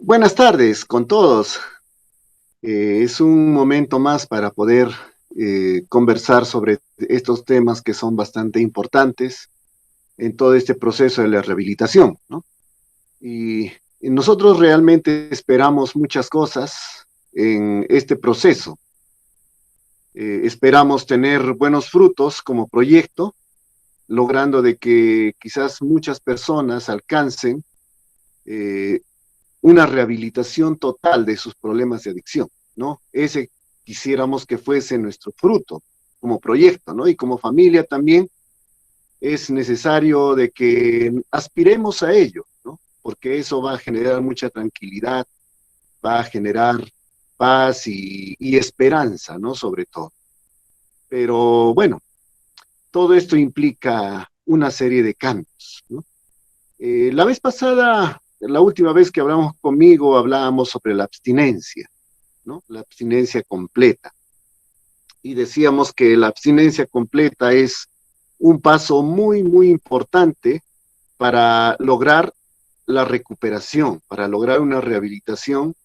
Buenas tardes con todos. Es un momento más para poder conversar sobre estos temas que son bastante importantes en todo este proceso de la rehabilitación, ¿no? Y, y nosotros realmente esperamos muchas cosas en este proceso. Esperamos tener buenos frutos como proyecto, logrando de que quizás muchas personas alcancen eh, una rehabilitación total de sus problemas de adicción, ¿no? Ese quisiéramos que fuese nuestro fruto como proyecto, ¿no? Y como familia también es necesario de que aspiremos a ello, ¿no? Porque eso va a generar mucha tranquilidad, va a generar paz y esperanza, ¿no? Sobre todo. Pero bueno, todo esto implica una serie de cambios, ¿no? La vez pasada, la última vez que hablamos conmigo, hablábamos sobre la abstinencia, ¿no? La abstinencia completa. Y decíamos que la abstinencia completa es un paso muy, muy importante para lograr la recuperación, para lograr una rehabilitación,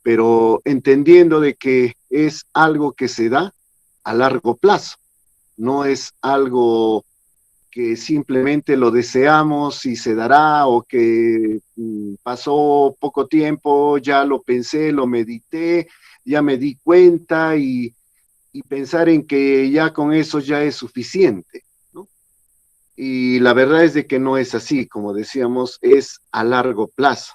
pero entendiendo de que es algo que se da a largo plazo, no es algo que simplemente lo deseamos y se dará o que pasó poco tiempo, ya lo pensé, lo medité, ya me di cuenta y pensar en que ya con eso ya es suficiente, ¿no? Y la verdad es de que no es así, como decíamos, es a largo plazo.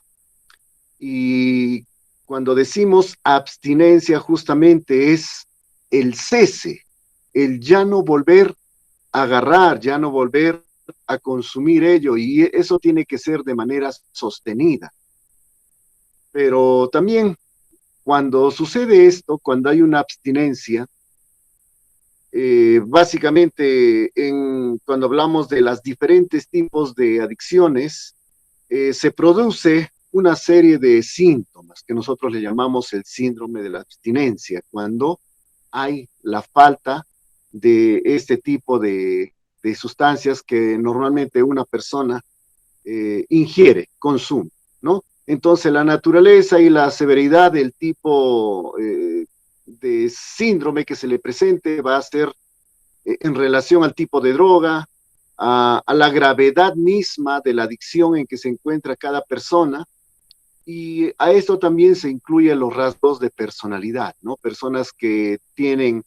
Y cuando decimos abstinencia, justamente es el cese, el ya no volver a agarrar, ya no volver a consumir ello, y eso tiene que ser de manera sostenida. Pero también cuando sucede esto, cuando hay una abstinencia, básicamente cuando hablamos de los diferentes tipos de adicciones, se produce una serie de síntomas que nosotros le llamamos el síndrome de la abstinencia, cuando hay la falta de este tipo de sustancias que normalmente una persona ingiere, consume, ¿no? Entonces la naturaleza y la severidad del tipo de síndrome que se le presente va a ser en relación al tipo de droga, a la gravedad misma de la adicción en que se encuentra cada persona, y a esto también se incluyen los rasgos de personalidad, ¿no? Personas que tienen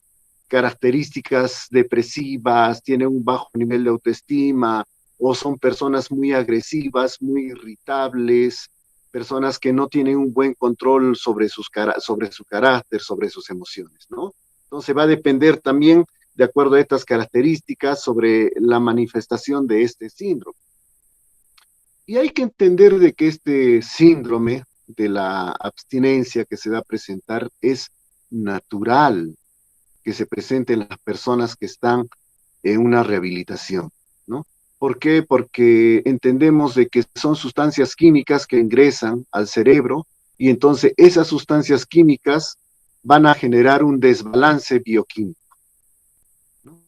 características depresivas, tienen un bajo nivel de autoestima, o son personas muy agresivas, muy irritables, personas que no tienen un buen control sobre su carácter, sobre sus emociones, ¿no? Entonces va a depender también, de acuerdo a estas características, sobre la manifestación de este síndrome. Y hay que entender de que este síndrome de la abstinencia que se va a presentar es natural que se presente en las personas que están en una rehabilitación, ¿no? ¿Por qué? Porque entendemos de que son sustancias químicas que ingresan al cerebro y entonces esas sustancias químicas van a generar un desbalance bioquímico, ¿no?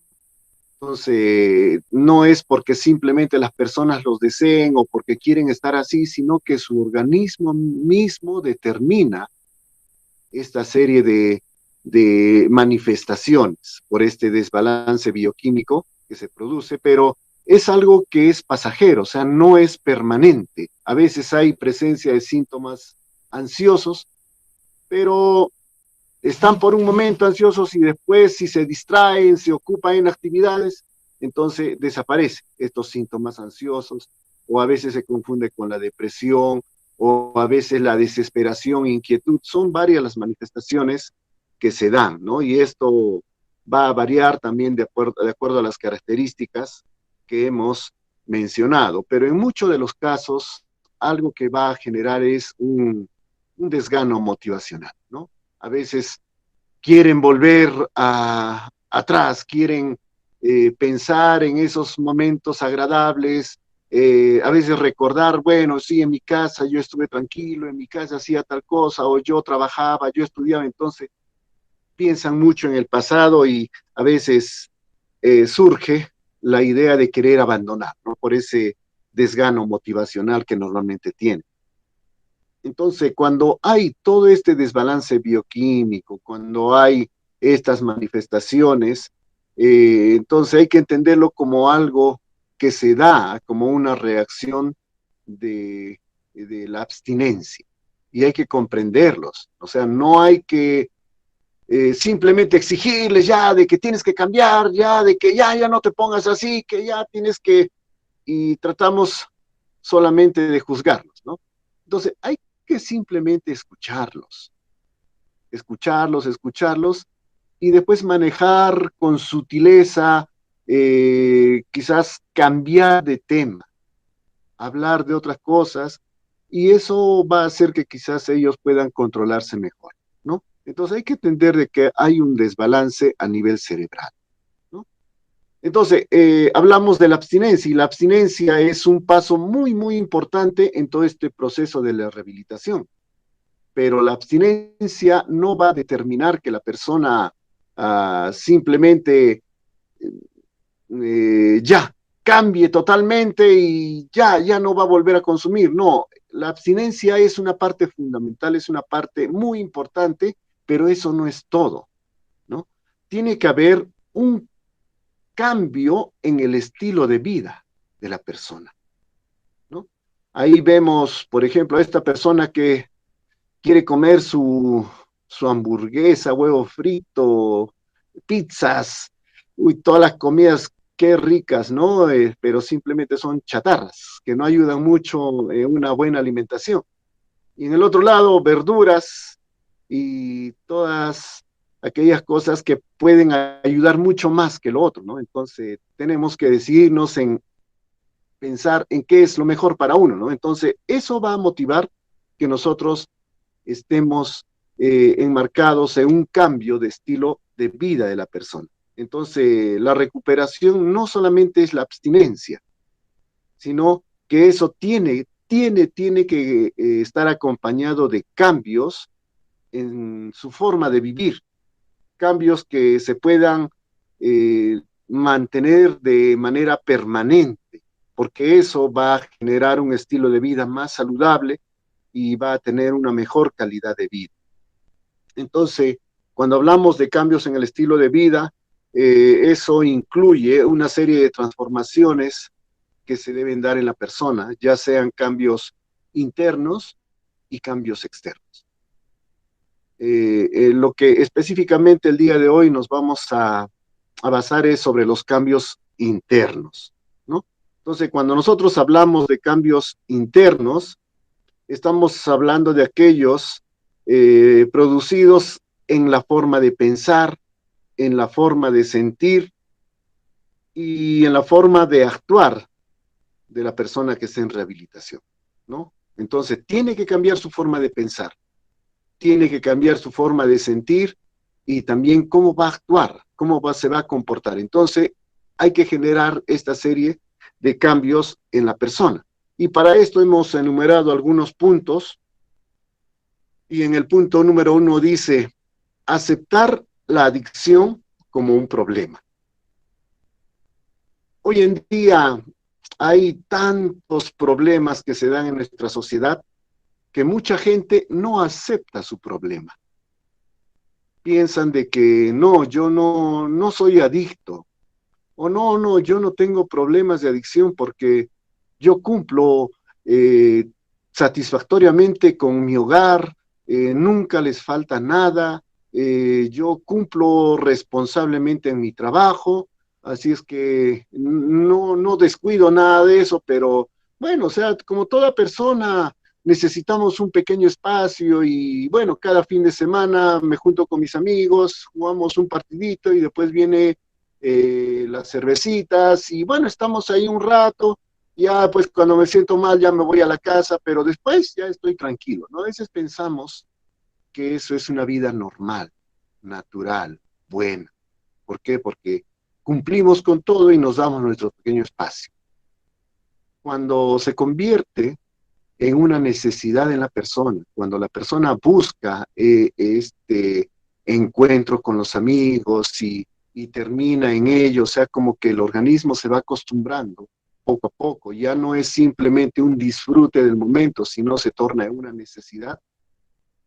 Entonces, no es porque simplemente las personas los deseen o porque quieren estar así, sino que su organismo mismo determina esta serie de manifestaciones por este desbalance bioquímico que se produce, pero es algo que es pasajero, o sea, no es permanente. A veces hay presencia de síntomas ansiosos, pero están por un momento ansiosos y después si se distraen, se ocupan en actividades, entonces desaparecen estos síntomas ansiosos o a veces se confunde con la depresión o a veces la desesperación, inquietud, son varias las manifestaciones que se dan, ¿no? Y esto va a variar también de acuerdo a las características que hemos mencionado, pero en muchos de los casos algo que va a generar es un desgano motivacional, ¿no? A veces quieren volver atrás, quieren pensar en esos momentos agradables, a veces recordar, bueno, sí, en mi casa yo estuve tranquilo, en mi casa hacía tal cosa, o yo trabajaba, yo estudiaba, entonces piensan mucho en el pasado y a veces surge la idea de querer abandonar, ¿no? Por ese desgano motivacional que normalmente tienen. Entonces, cuando hay todo este desbalance bioquímico, cuando hay estas manifestaciones, entonces hay que entenderlo como algo que se da, como una reacción de la abstinencia. Y hay que comprenderlos. O sea, no hay que simplemente exigirles ya de que tienes que cambiar, ya de que ya no te pongas así, que ya tienes que, y tratamos solamente de juzgarlos, ¿no? Entonces, hay que simplemente escucharlos y después manejar con sutileza, quizás cambiar de tema, hablar de otras cosas, y eso va a hacer que quizás ellos puedan controlarse mejor, ¿no? Entonces hay que entender de que hay un desbalance a nivel cerebral, ¿no? Entonces, hablamos de la abstinencia, y la abstinencia es un paso muy, muy importante en todo este proceso de la rehabilitación, pero la abstinencia no va a determinar que la persona simplemente ya cambie totalmente y ya no va a volver a consumir. No, la abstinencia es una parte fundamental, es una parte muy importante, pero eso no es todo, ¿no? Tiene que haber un cambio en el estilo de vida de la persona, ¿no? Ahí vemos, por ejemplo, a esta persona que quiere comer su hamburguesa, huevo frito, pizzas, uy, todas las comidas, qué ricas, ¿no? Pero simplemente son chatarras, que no ayudan mucho en una buena alimentación. Y en el otro lado, verduras y todas aquellas cosas que pueden ayudar mucho más que lo otro, ¿no? Entonces, tenemos que decidirnos en pensar en qué es lo mejor para uno, ¿no? Entonces, eso va a motivar que nosotros estemos enmarcados en un cambio de estilo de vida de la persona. Entonces, la recuperación no solamente es la abstinencia, sino que eso tiene que estar acompañado de cambios en su forma de vivir, cambios que se puedan mantener de manera permanente, porque eso va a generar un estilo de vida más saludable y va a tener una mejor calidad de vida. Entonces, cuando hablamos de cambios en el estilo de vida, eso incluye una serie de transformaciones que se deben dar en la persona, ya sean cambios internos y cambios externos. Lo que específicamente el día de hoy nos vamos a basar es sobre los cambios internos, ¿no? Entonces, cuando nosotros hablamos de cambios internos, estamos hablando de aquellos producidos en la forma de pensar, en la forma de sentir y en la forma de actuar de la persona que está en rehabilitación, ¿no? Entonces, tiene que cambiar su forma de pensar, tiene que cambiar su forma de sentir y también cómo va a actuar, se va a comportar. Entonces, hay que generar esta serie de cambios en la persona. Y para esto hemos enumerado algunos puntos. Y en el punto número 1 dice, aceptar la adicción como un problema. Hoy en día hay tantos problemas que se dan en nuestra sociedad que mucha gente no acepta su problema. Piensan de que no, yo no soy adicto, o no, yo no tengo problemas de adicción porque yo cumplo eh, satisfactoriamente con mi hogar, nunca les falta nada, yo cumplo responsablemente en mi trabajo, así es que no descuido nada de eso, pero bueno, o sea, como toda persona necesitamos un pequeño espacio y bueno, cada fin de semana me junto con mis amigos, jugamos un partidito y después viene las cervecitas y bueno, estamos ahí un rato, ya pues cuando me siento mal ya me voy a la casa, pero después ya estoy tranquilo, ¿no? A veces pensamos que eso es una vida normal, natural, buena. ¿Por qué? Porque cumplimos con todo y nos damos nuestro pequeño espacio. Cuando se convierte en una necesidad en la persona, cuando la persona busca este encuentro con los amigos y termina en ello, o sea, como que el organismo se va acostumbrando, poco a poco, ya no es simplemente un disfrute del momento, sino se torna en una necesidad,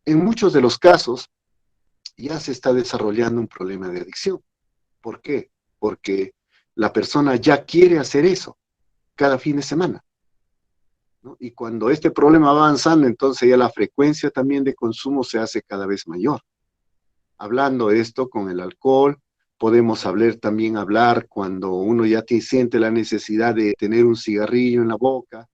en muchos de los casos ya se está desarrollando un problema de adicción. ¿Por qué? Porque la persona ya quiere hacer eso cada fin de semana, ¿no? Y cuando este problema va avanzando, entonces ya la frecuencia también de consumo se hace cada vez mayor. Hablando de esto con el alcohol, podemos también hablar cuando uno ya siente la necesidad de tener un cigarrillo en la boca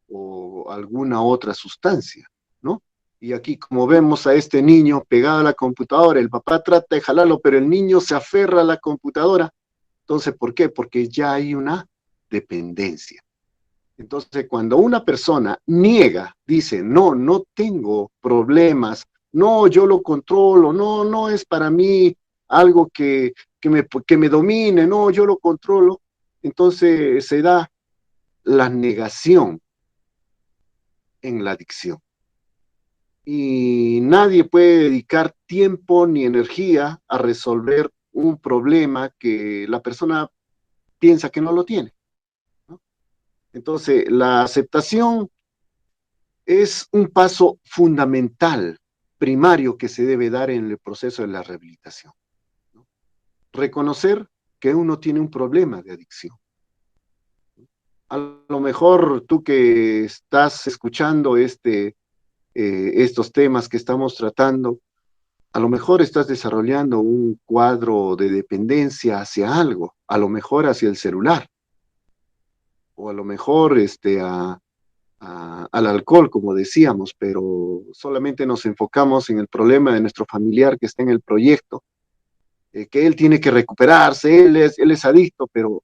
o alguna otra sustancia, ¿no? Y aquí, como vemos a este niño pegado a la computadora, el papá trata de jalarlo, pero el niño se aferra a la computadora. Entonces, ¿por qué? Porque ya hay una dependencia. Entonces, cuando una persona niega, dice, no, no tengo problemas, no, yo lo controlo, no, no es para mí algo que me domine, no, yo lo controlo, entonces se da la negación en la adicción. Y nadie puede dedicar tiempo ni energía a resolver un problema que la persona piensa que no lo tiene, ¿no? Entonces, la aceptación es un paso fundamental, primario, que se debe dar en el proceso de la rehabilitación, ¿no? Reconocer que uno tiene un problema de adicción. A lo mejor tú que estás escuchando estos temas que estamos tratando, a lo mejor estás desarrollando un cuadro de dependencia hacia algo, a lo mejor hacia el celular, o a lo mejor al alcohol, como decíamos, pero solamente nos enfocamos en el problema de nuestro familiar que está en el proyecto, que él tiene que recuperarse, él es adicto, pero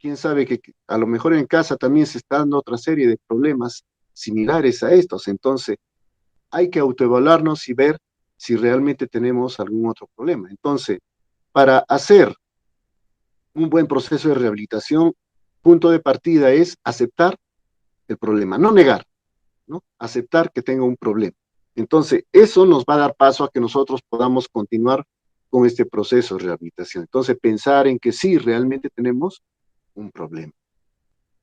quién sabe que a lo mejor en casa también se está dando otra serie de problemas similares a estos. Entonces, hay que autoevaluarnos y ver si realmente tenemos algún otro problema. Entonces, para hacer un buen proceso de rehabilitación, punto de partida es aceptar el problema, no negar, ¿no? Aceptar que tenga un problema. Entonces, eso nos va a dar paso a que nosotros podamos continuar con este proceso de rehabilitación. Entonces, pensar en que sí, realmente tenemos un problema.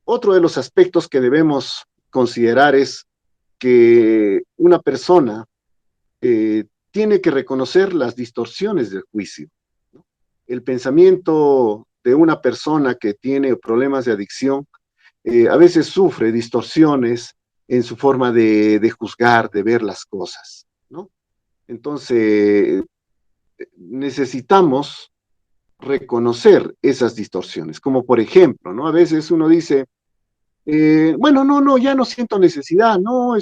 Otro de los aspectos que debemos considerar es que una persona tiene que reconocer las distorsiones del juicio, ¿no? El pensamiento de una persona que tiene problemas de adicción a veces sufre distorsiones en su forma de juzgar, de ver las cosas, ¿no? Entonces, necesitamos reconocer esas distorsiones, como por ejemplo, ¿no? A veces uno dice, bueno, no, no, ya no siento necesidad, no,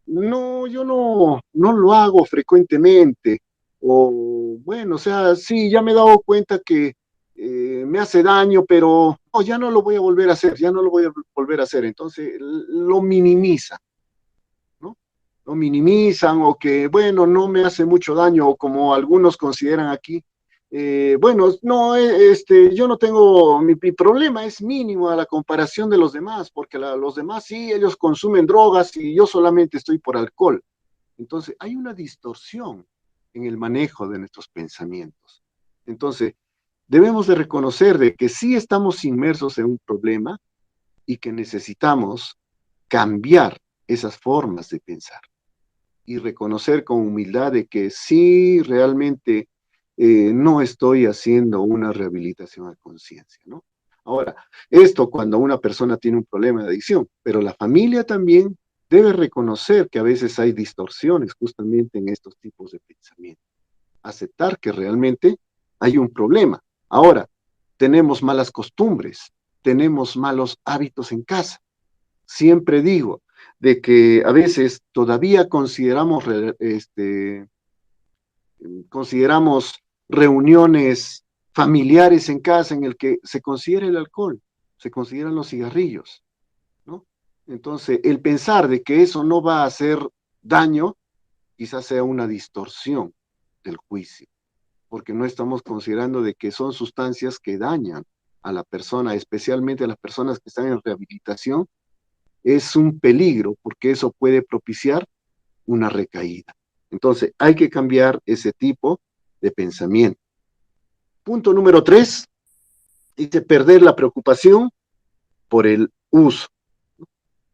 no, yo no, no lo hago frecuentemente, o bueno, o sea, sí, ya me he dado cuenta que me hace daño, pero no, ya no lo voy a volver a hacer, ya no lo voy a volver a hacer, entonces lo minimizan, ¿no? Lo minimizan o que, bueno, no me hace mucho daño, o como algunos consideran aquí, bueno, no, yo no tengo, mi problema es mínimo a la comparación de los demás, porque los demás sí, ellos consumen drogas y yo solamente estoy por alcohol. Entonces, hay una distorsión en el manejo de nuestros pensamientos. Entonces, debemos de reconocer de que sí estamos inmersos en un problema y que necesitamos cambiar esas formas de pensar y reconocer con humildad de que sí realmente no estoy haciendo una rehabilitación a conciencia, ¿no? Ahora, esto cuando una persona tiene un problema de adicción, pero la familia también debe reconocer que a veces hay distorsiones justamente en estos tipos de pensamiento. Aceptar que realmente hay un problema. Ahora, tenemos malas costumbres, tenemos malos hábitos en casa. Siempre digo de que a veces todavía consideramos reuniones familiares en casa en el que se considera el alcohol, se consideran los cigarrillos, ¿no? Entonces, el pensar de que eso no va a hacer daño, quizás sea una distorsión del juicio, porque no estamos considerando de que son sustancias que dañan a la persona, especialmente a las personas que están en rehabilitación. Es un peligro porque eso puede propiciar una recaída. Entonces, hay que cambiar ese tipo de pensamiento. Punto número 3, dice perder la preocupación por el uso.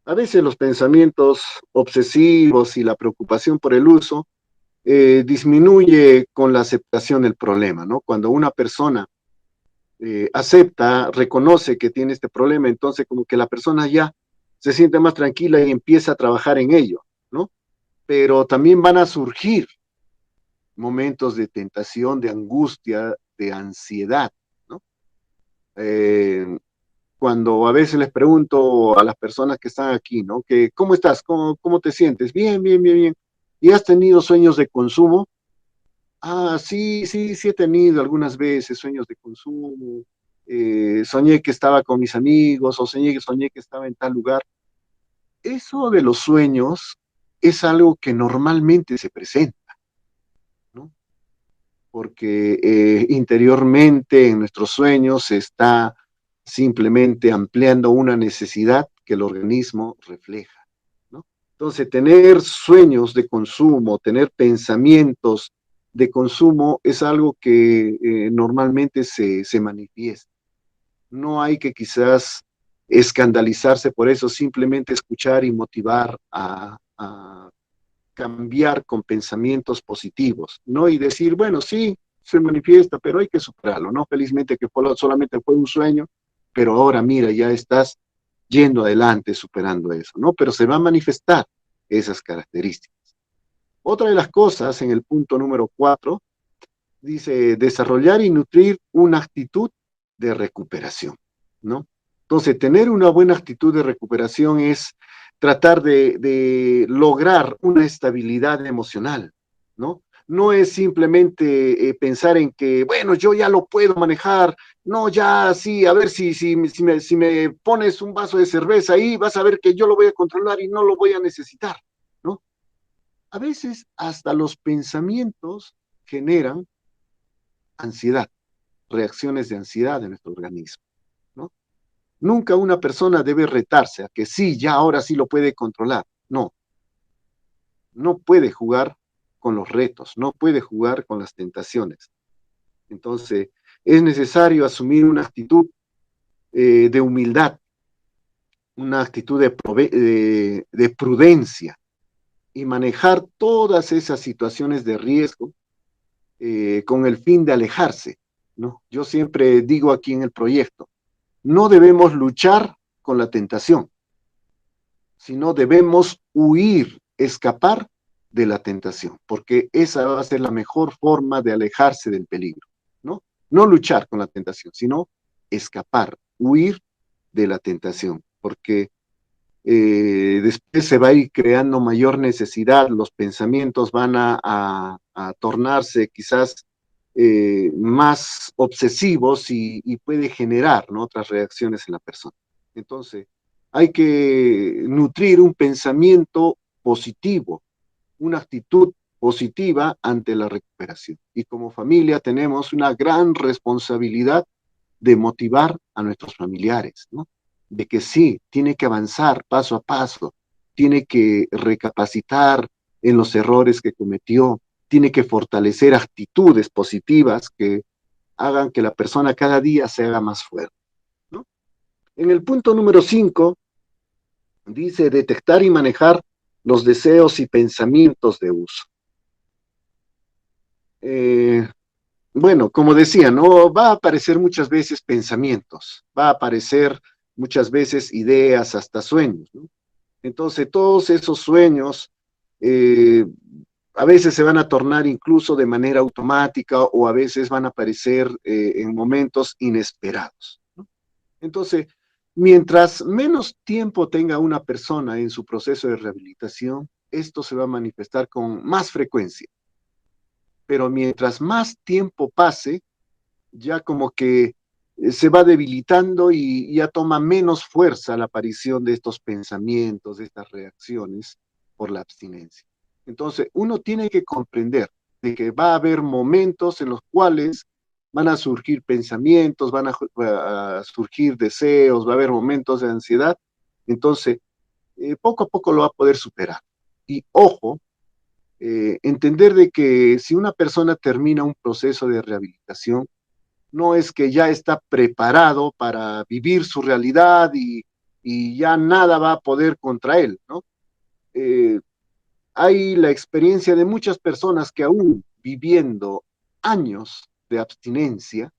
A veces los pensamientos obsesivos y la preocupación por el uso disminuye con la aceptación del problema, ¿no? Cuando una persona acepta, reconoce que tiene este problema, entonces como que la persona ya se siente más tranquila y empieza a trabajar en ello, ¿no? Pero también van a surgir momentos de tentación, de angustia, de ansiedad, ¿no? Eh, Cuando a veces les pregunto a las personas que están aquí, ¿no? Que, ¿cómo estás? ¿Cómo te sientes? Bien, bien, bien, bien. ¿Y has tenido sueños de consumo? Ah, sí, sí, sí he tenido algunas veces sueños de consumo. Soñé que estaba con mis amigos o soñé que estaba en tal lugar. Eso de los sueños es algo que normalmente se presenta, ¿no? Porque interiormente en nuestros sueños se está simplemente ampliando una necesidad que el organismo refleja, ¿no? Entonces, tener sueños de consumo, tener pensamientos de consumo es algo que normalmente se manifiesta. No hay que quizás escandalizarse por eso, simplemente escuchar y motivar a cambiar con pensamientos positivos, ¿no? Y decir, bueno, sí, se manifiesta, pero hay que superarlo, ¿no? Felizmente que solamente fue un sueño, pero ahora mira, ya estás yendo adelante, superando eso, ¿no? Pero se va a manifestar esas características. Otra de las cosas, en el punto número 4, dice desarrollar y nutrir una actitud de recuperación, ¿no? Entonces, tener una buena actitud de recuperación es tratar de lograr una estabilidad emocional, ¿no? No es simplemente pensar en que, bueno, yo ya lo puedo manejar, no, ya sí, a ver si me pones un vaso de cerveza ahí, vas a ver que yo lo voy a controlar y no lo voy a necesitar, ¿no? A veces hasta los pensamientos generan ansiedad, reacciones de ansiedad en nuestro organismo, ¿no? Nunca una persona debe retarse a que sí, ya ahora sí lo puede controlar. No, no puede jugar con los retos, no puede jugar con las tentaciones. Entonces, es necesario asumir una actitud de humildad, una actitud de prudencia y manejar todas esas situaciones de riesgo con el fin de alejarse, ¿no? Yo siempre digo aquí en el proyecto, no debemos luchar con la tentación, sino debemos huir, escapar de la tentación, porque esa va a ser la mejor forma de alejarse del peligro, ¿no? No luchar con la tentación, sino escapar, huir de la tentación, porque después se va a ir creando mayor necesidad, los pensamientos van a tornarse quizás más obsesivos y puede generar, ¿no?, otras reacciones en la persona. Entonces, hay que nutrir un pensamiento positivo, una actitud positiva ante la recuperación. Y como familia tenemos una gran responsabilidad de motivar a nuestros familiares, ¿no? De que sí, tiene que avanzar paso a paso, tiene que recapacitar en los errores que cometió, tiene que fortalecer actitudes positivas que hagan que la persona cada día se haga más fuerte, ¿no? En el punto número 5 dice detectar y manejar los deseos y pensamientos de uso. Eh, Bueno, como decía, no va a aparecer muchas veces pensamientos, va a aparecer muchas veces ideas, hasta sueños, ¿no? Entonces, todos esos sueños eh, a veces se van a tornar incluso de manera automática o a veces van a aparecer en momentos inesperados, ¿no? Entonces, mientras menos tiempo tenga una persona en su proceso de rehabilitación, esto se va a manifestar con más frecuencia. Pero mientras más tiempo pase, ya como que se va debilitando y ya toma menos fuerza la aparición de estos pensamientos, de estas reacciones por la abstinencia. Entonces, uno tiene que comprender de que va a haber momentos en los cuales van a surgir pensamientos, van a surgir deseos, va a haber momentos de ansiedad. Entonces, poco a poco lo va a poder superar. Y ojo, entender de que si una persona termina un proceso de rehabilitación, no es que ya está preparado para vivir su realidad y ya nada va a poder contra él, ¿no? Hay la experiencia de muchas personas que aún viviendo años de abstinencia,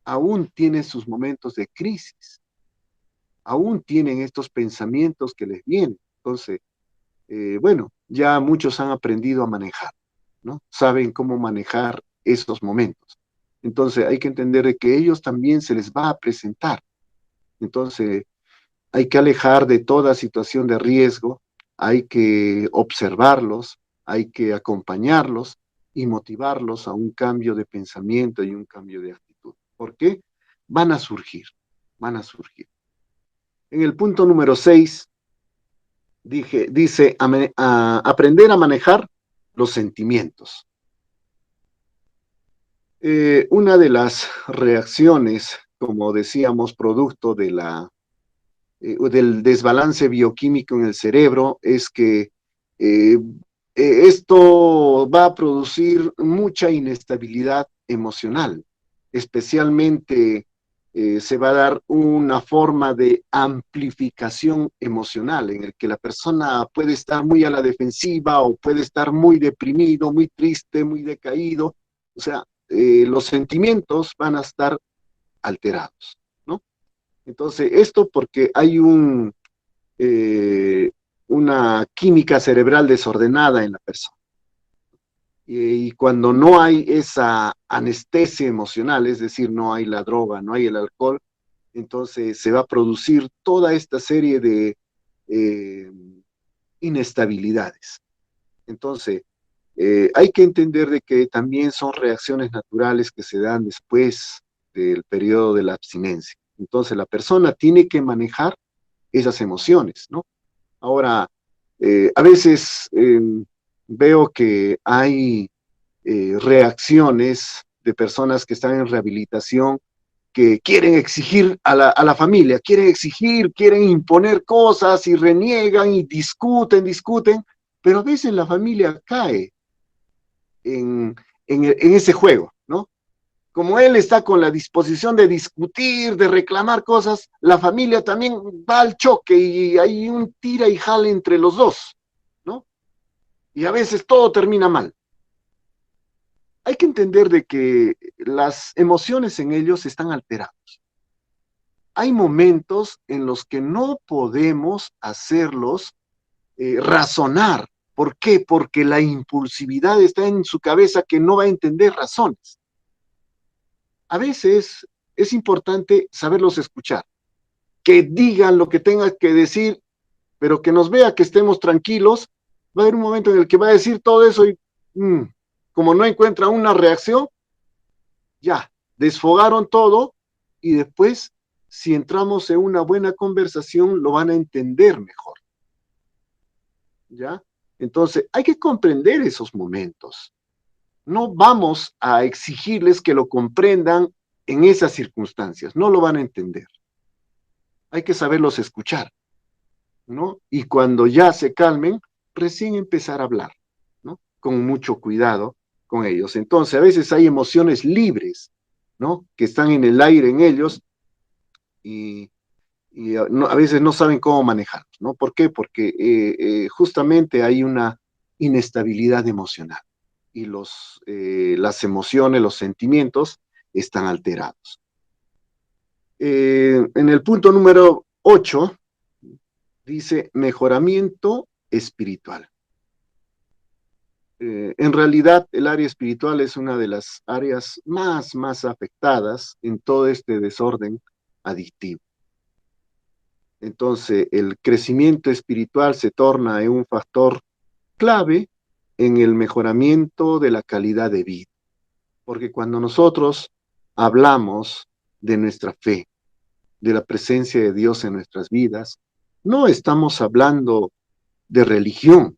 aún tienen sus momentos de crisis, aún tienen estos pensamientos que les vienen. Entonces, bueno, ya muchos han aprendido a manejar, ¿no? Saben cómo manejar esos momentos. Entonces, hay que entender de que ellos también se les va a presentar. Entonces, hay que alejar de toda situación de riesgo, hay que observarlos, hay que acompañarlos y motivarlos a un cambio de pensamiento y un cambio de actitud. ¿Por qué? Van a surgir, van a surgir. En el punto número 6, dice aprender a manejar los sentimientos. Una de las reacciones, como decíamos, producto del desbalance bioquímico en el cerebro, es que esto va a producir mucha inestabilidad emocional, especialmente se va a dar una forma de amplificación emocional en el que la persona puede estar muy a la defensiva o puede estar muy deprimido, muy triste, muy decaído. O sea, los sentimientos van a estar alterados, ¿no? Entonces, esto porque hay una química cerebral desordenada en la persona. Y cuando no hay esa anestesia emocional, es decir, no hay la droga, no hay el alcohol, entonces se va a producir toda esta serie de eh, inestabilidades. Entonces, hay que entender de que también son reacciones naturales que se dan después del periodo de la abstinencia. Entonces, la persona tiene que manejar esas emociones, ¿no? Ahora, a veces veo que hay reacciones de personas que están en rehabilitación que quieren exigir a la familia, quieren exigir, quieren imponer cosas y reniegan y discuten, pero a veces la familia cae en ese juego, ¿no? Como él está con la disposición de discutir, de reclamar cosas, la familia también va al choque y hay un tira y jale entre los dos, ¿no? Y a veces todo termina mal. Hay que entender de que las emociones en ellos están alteradas. Hay momentos en los que no podemos hacerlos razonar. ¿Por qué? Porque la impulsividad está en su cabeza que no va a entender razones. A veces es importante saberlos escuchar, que digan lo que tengan que decir, pero que nos vea que estemos tranquilos. Va a haber un momento en el que va a decir todo eso y como no encuentra una reacción, ya, desfogaron todo y después, si entramos en una buena conversación, lo van a entender mejor. ¿Ya? Entonces, hay que comprender esos momentos. No vamos a exigirles que lo comprendan en esas circunstancias, no lo van a entender. Hay que saberlos escuchar, ¿no? Y cuando ya se calmen, recién empezar a hablar, ¿no? Con mucho cuidado con ellos. Entonces, a veces hay emociones libres, ¿no? Que están en el aire en ellos y, a veces no saben cómo manejarlos, ¿no? ¿Por qué? Porque justamente hay una inestabilidad emocional y las emociones, los sentimientos están alterados. En el punto número 8 dice mejoramiento espiritual. En realidad, el área espiritual es una de las áreas más afectadas en todo este desorden adictivo. Entonces, el crecimiento espiritual se torna en un factor clave en el mejoramiento de la calidad de vida. Porque cuando nosotros hablamos de nuestra fe, de la presencia de Dios en nuestras vidas, no estamos hablando de religión,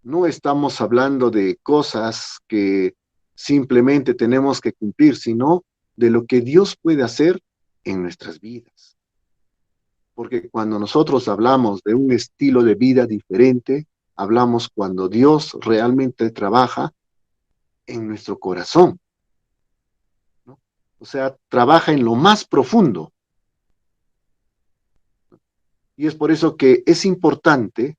no estamos hablando de cosas que simplemente tenemos que cumplir, sino de lo que Dios puede hacer en nuestras vidas. Porque cuando nosotros hablamos de un estilo de vida diferente, hablamos cuando Dios realmente trabaja en nuestro corazón, ¿no? O sea, trabaja en lo más profundo. Y es por eso que es importante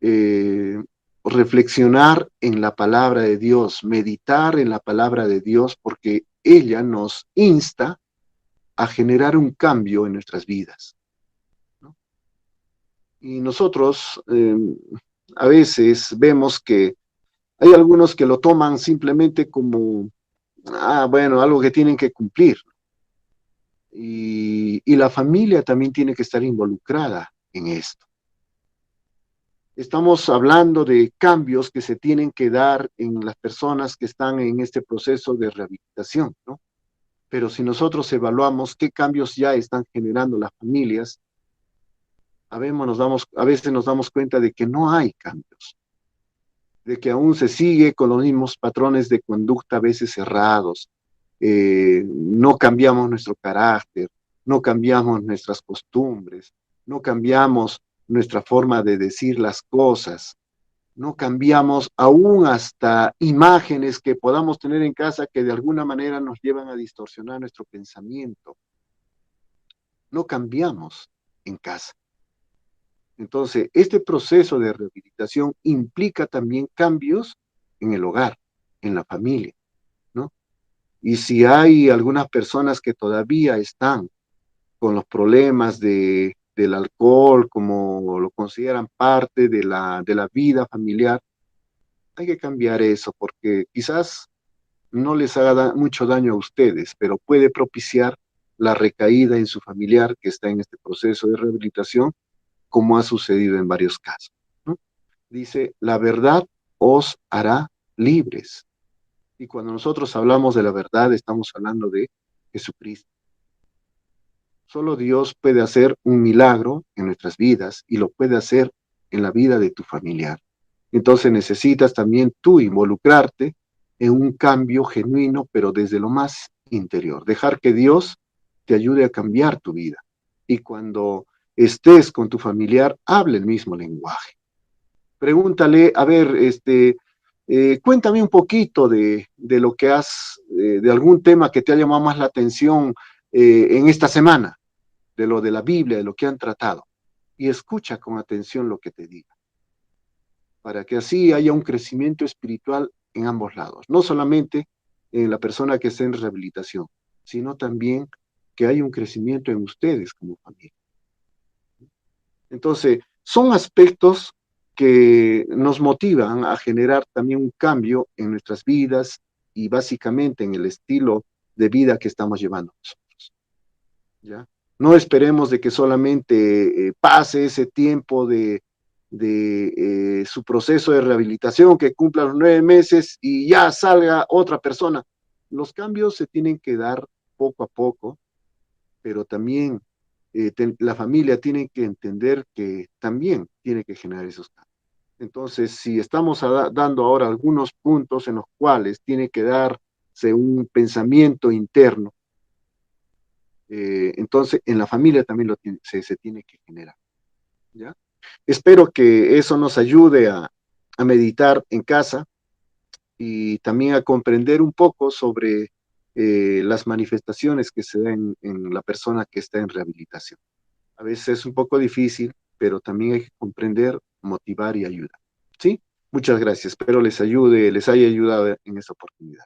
eh, reflexionar en la palabra de Dios, meditar en la palabra de Dios, porque ella nos insta a generar un cambio en nuestras vidas, ¿no? Y nosotros a veces vemos que hay algunos que lo toman simplemente como, bueno, algo que tienen que cumplir. Y la familia también tiene que estar involucrada en esto. Estamos hablando de cambios que se tienen que dar en las personas que están en este proceso de rehabilitación, ¿no? Pero si nosotros evaluamos qué cambios ya están generando las familias, a veces nos damos cuenta de que no hay cambios, de que aún se sigue con los mismos patrones de conducta a veces cerrados. No cambiamos nuestro carácter, no cambiamos nuestras costumbres, no cambiamos nuestra forma de decir las cosas, no cambiamos aún hasta imágenes que podamos tener en casa que de alguna manera nos llevan a distorsionar nuestro pensamiento. No cambiamos en casa. Entonces, este proceso de rehabilitación implica también cambios en el hogar, en la familia, ¿no? Y si hay algunas personas que todavía están con los problemas del alcohol, como lo consideran parte de la vida familiar, hay que cambiar eso, porque quizás no les haga mucho daño a ustedes, pero puede propiciar la recaída en su familiar que está en este proceso de rehabilitación, como ha sucedido en varios casos, ¿no? Dice, la verdad os hará libres. Y cuando nosotros hablamos de la verdad, estamos hablando de Jesucristo. Solo Dios puede hacer un milagro en nuestras vidas y lo puede hacer en la vida de tu familiar. Entonces necesitas también tú involucrarte en un cambio genuino, pero desde lo más interior. Dejar que Dios te ayude a cambiar tu vida. Y cuando estés con tu familiar, hable el mismo lenguaje. Pregúntale, a ver, cuéntame un poquito de lo que de algún tema que te ha llamado más la atención en esta semana, de lo de la Biblia, de lo que han tratado. Y escucha con atención lo que te diga, para que así haya un crecimiento espiritual en ambos lados, no solamente en la persona que está en rehabilitación, sino también que haya un crecimiento en ustedes como familia. Entonces, son aspectos que nos motivan a generar también un cambio en nuestras vidas y básicamente en el estilo de vida que estamos llevando nosotros, ¿ya? No esperemos de que solamente pase ese tiempo de su proceso de rehabilitación, que cumpla los 9 meses y ya salga otra persona. Los cambios se tienen que dar poco a poco, pero también la familia tiene que entender que también tiene que generar esos cambios. Entonces, si estamos dando ahora algunos puntos en los cuales tiene que darse un pensamiento interno, entonces en la familia también se tiene que generar, ¿ya? Espero que eso nos ayude a meditar en casa y también a comprender un poco sobre las manifestaciones que se dan en la persona que está en rehabilitación. A veces es un poco difícil, pero también hay que comprender, motivar y ayudar. ¿Sí? Muchas gracias. Espero les ayude, les haya ayudado en esta oportunidad.